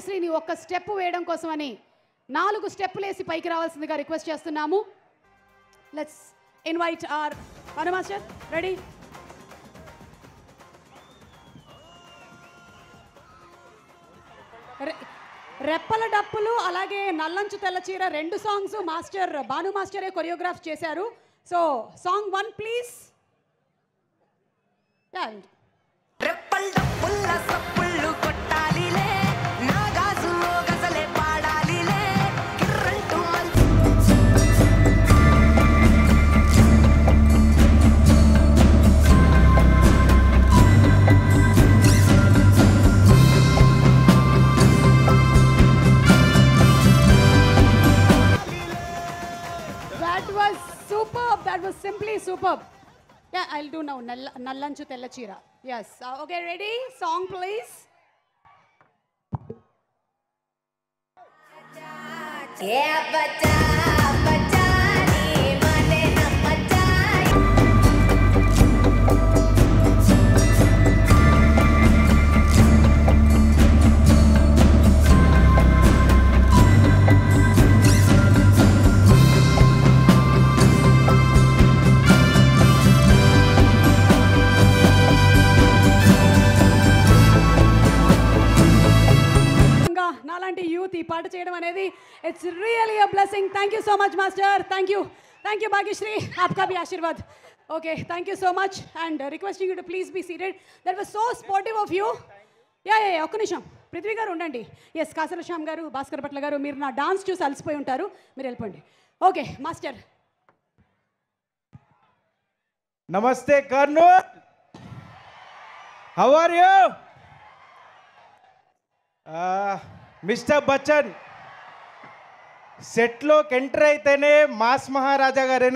శ్రీని ఒక్క స్టెప్ వేయడం కోసమని 4 స్టెప్పులు వేసి పైకి రావాల్సిందిగా రిక్వెస్ట్ చేస్తున్నాము. Let's invite our Bhanu master. Ready? రెప్పల డప్పులు అలాగే నల్లంచు తెల్ల చీర 2 సాంగ్స్ మాస్టర్ భాను మాస్టరే కొరియోగ్రాఫ్ చేశారు. So song 1 please. రెప్పల డప్పుల సప్పుళ్ళు కొట్టాలిలే నాగాసు గసలే పాడాలిలే కిర్రంటూ That was simply superb. Yeah, I'll do now. Nallanchu Tella Chira. Yes. Okay, ready? Song, please. Yeah, bacha, bacha. నాలాంటి యూత్ ఈ పాట చేయడం అనేది it's really a blessing. Thank you so much master. Thank you Bhagyashri. आपका भी आशीर्वाद. Okay, thank you so much and requesting you to please be seated. That was so sportive of you. Yeah ఒక్క నిమిషం పృథ్వీ గారు ఉండండి. ఎస్, కాసల శ్యామ్ గారు, భాస్కర్ భట్ల గారు, మీరు నా డాన్స్ చూసి అలసిపోయి ఉంటారు, మీరు వెళ్ళిపోండి. Okay master. నమస్తే Kurnool, how are you? Mister Bachchan సెట్లోకి ఎంటర్ అయితేనే మాస్ మహారాజా గారు